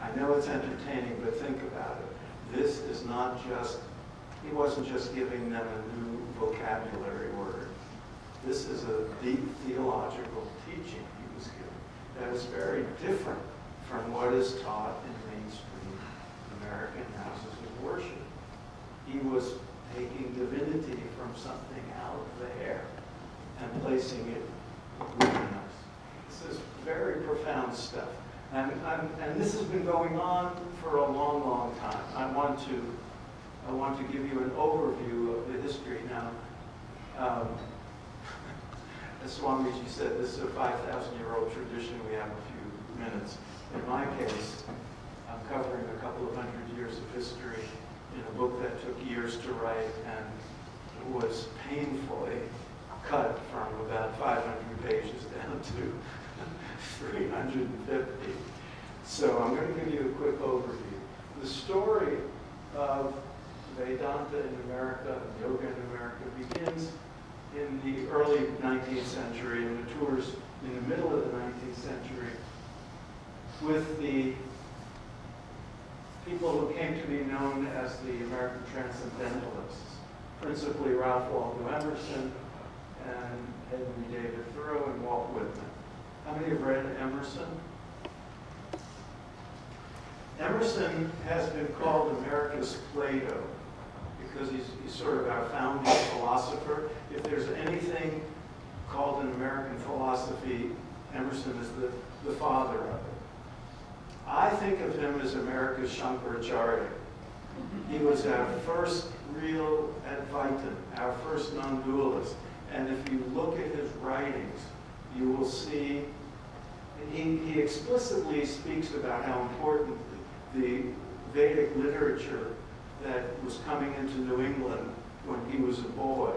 I know it's entertaining, but think about it. This is not just, he wasn't just giving them a new vocabulary word. This is a deep theological teaching he was giving that is very different from what is taught in mainstream American houses of worship. He was taking divinity from something out there and placing it within us. This is very profound stuff. And this has been going on for a long, long time. I want to give you an overview of the history now. As Swamiji said, this is a 5,000-year-old tradition. We have a few minutes. In my case, I'm covering a couple of hundred years of history in a book that took years to write and was painfully cut from about 500 pages down to 350. So I'm going to give you a quick overview. The story of Vedanta in America, yoga in America, begins in the early 19th century and matures in the middle of the 19th century with the people who came to be known as the American Transcendentalists, principally Ralph Waldo Emerson and Henry David Thoreau and Walt Whitman. How many have read Emerson? Emerson has been called America's Plato because he's sort of our founding philosopher. If there's anything called an American philosophy, Emerson is the father of it. I think of him as America's Shankaracharya. He was our first real Advaitin, our first non-dualist. And if you look at his writings, you will see he explicitly speaks about how important the Vedic literature that was coming into New England when he was a boy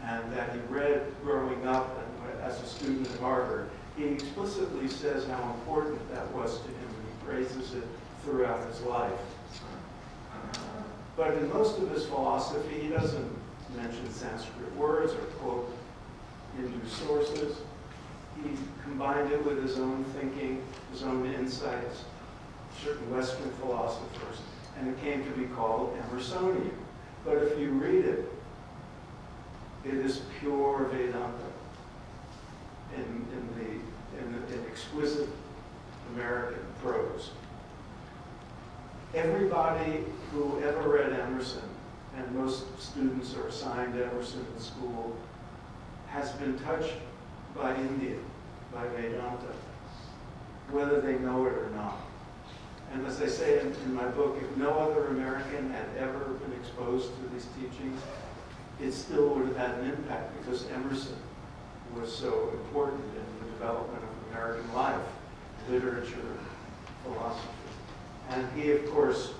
and that he read growing up and as a student at Harvard. He explicitly says how important that was to him, and he praises it throughout his life. But in most of his philosophy, he doesn't mention Sanskrit words or quote Hindu sources. He combined it with his own thinking, his own insights, certain Western philosophers, and it came to be called Emersonian. But if you read it, it is pure Vedanta in exquisite American prose. Everybody who ever read Emerson, and most students are assigned Emerson in school, has been touched by India, by Vedanta, whether they know it or not. And as I say in my book, if no other American had ever been exposed to these teachings, it still would have had an impact because Emerson was so important in the development of American life, literature, philosophy. And he, of course,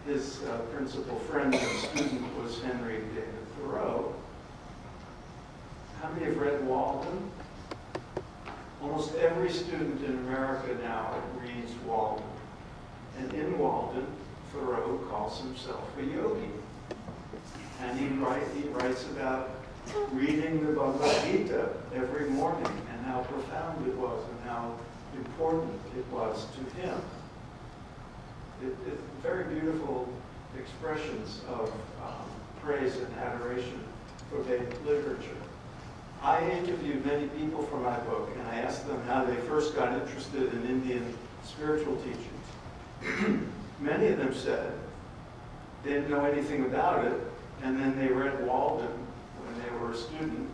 his principal friend and student was Henry David Thoreau. How many have read Walden? Almost every student in America now reads Walden. And in Walden, Thoreau calls himself a yogi. And he writes about reading the Bhagavad Gita every morning and how profound it was and how important it was to him. It's very beautiful expressions of praise and adoration for Vedic literature. I interviewed many people for my book, and I asked them how they first got interested in Indian spiritual teachings. Many of them said they didn't know anything about it, and then they read Walden when they were a student,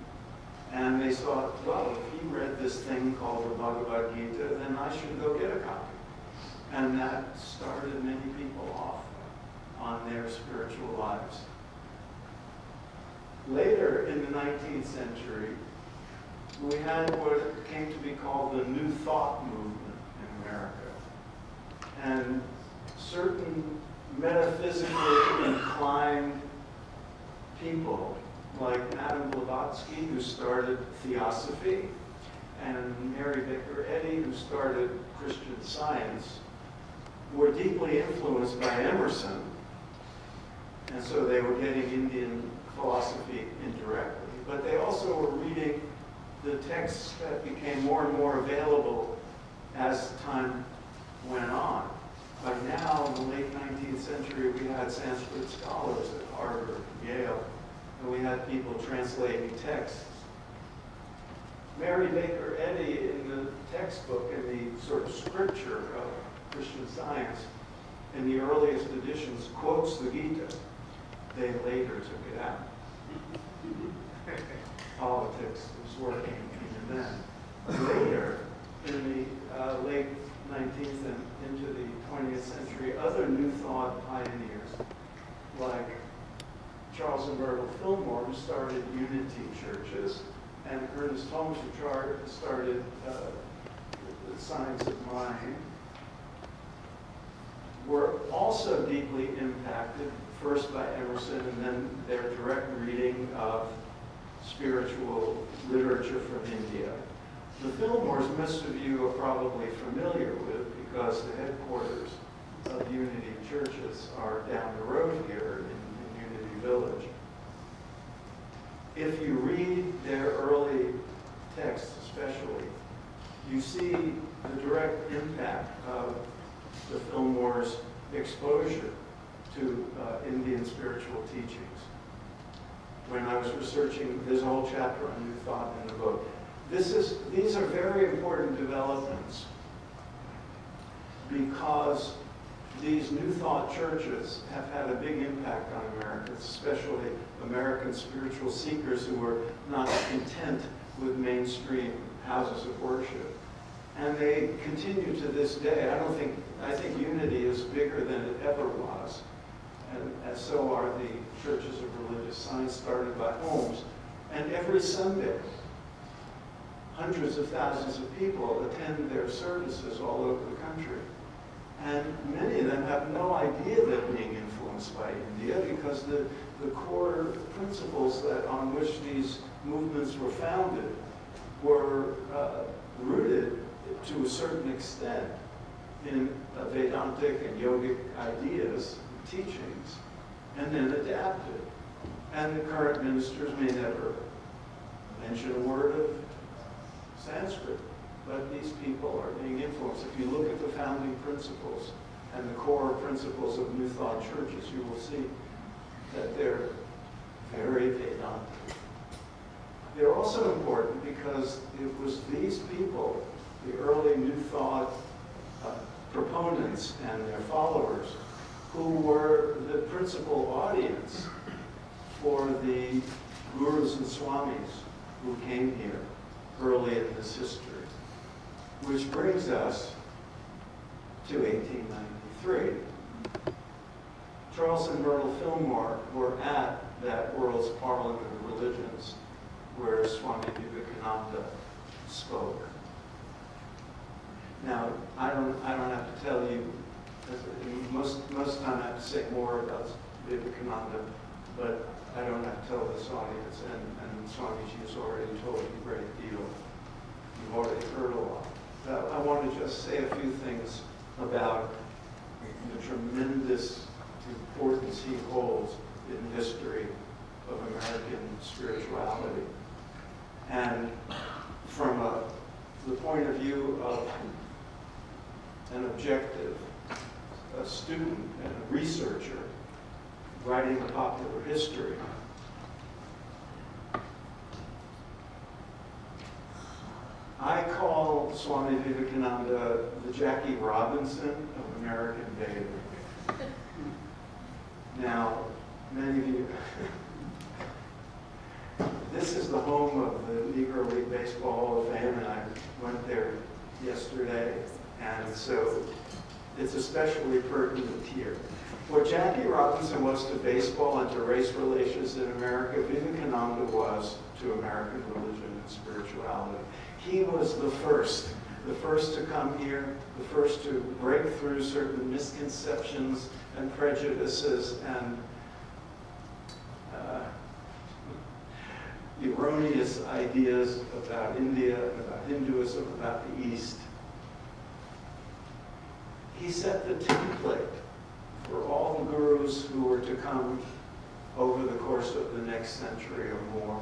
and they thought, well, if he read this thing called the Bhagavad Gita, then I should go get a copy. And that started many people off on their spiritual lives. Later in the 19th century, we had what came to be called the New Thought movement in America. And certain metaphysically inclined people, like Madame Blavatsky, who started Theosophy, and Mary Baker Eddy, who started Christian Science, were deeply influenced by Emerson, and so they were getting Indian philosophy indirectly. But they also were reading the texts that became more and more available as time went on. By now, in the late 19th century, we had Sanskrit scholars at Harvard, Yale, and we had people translating texts. Mary Baker Eddy, in the textbook, in the sort of scripture of Christian Science, in the earliest editions, quotes the Gita. They later took it out. Politics was working even then. Later, in the late 19th and into the 20th century, other New Thought pioneers, like Charles and Myrtle Fillmore, who started unity churches, and Ernest Holmes, who started the Science of Mind, were also deeply impacted, first by Emerson and then their direct reading of spiritual literature from India. The Fillmores, most of you are probably familiar with because the headquarters of Unity churches are down the road here in Unity Village. If you read their early texts especially, you see the direct impact of the Fillmores' exposure to Indian spiritual teachings. When I was researching, there's a whole chapter on New Thought in the book. These are very important developments because these New Thought churches have had a big impact on Americans, especially American spiritual seekers who were not content with mainstream houses of worship. And they continue to this day. I think unity is bigger than it ever was. And so are the churches of religious science started by Holmes. And every Sunday, hundreds of thousands of people attend their services all over the country. And many of them have no idea they're being influenced by India because the core principles on which these movements were founded were rooted to a certain extent in Vedantic and yogic ideas, teachings, and then adapted. And the current ministers may never mention a word of Sanskrit, but these people are being influenced. If you look at the founding principles and the core principles of New Thought churches, you will see that they're very Vedantic. They're also important because it was these people, the early New Thought proponents and their followers, who were the principal audience for the gurus and swamis who came here early in this history. Which brings us to 1893. Charles and Myrtle Fillmore were at that World's Parliament of Religions where Swami Vivekananda spoke. Now, I don't have to tell you, most time I have to say more about Vivekananda, but I don't have to tell this audience, and Swamiji has already told you a great deal. You've already heard a lot. I want to just say a few things about the tremendous importance he holds in the history of American spirituality. And from the point of view of an objective, a student and a researcher writing a popular history, I call Swami Vivekananda the Jackie Robinson of American Vedanta. Now, many of you, this is the home of the Negro League Baseball Hall of Fame, and I went there yesterday, and so it's especially pertinent here. What Jackie Robinson was to baseball and to race relations in America, Vivekananda was to American religion and spirituality. He was the first to come here, the first to break through certain misconceptions and prejudices and erroneous ideas about India and about Hinduism, about the East. He set the template for all the gurus who were to come over the course of the next century or more.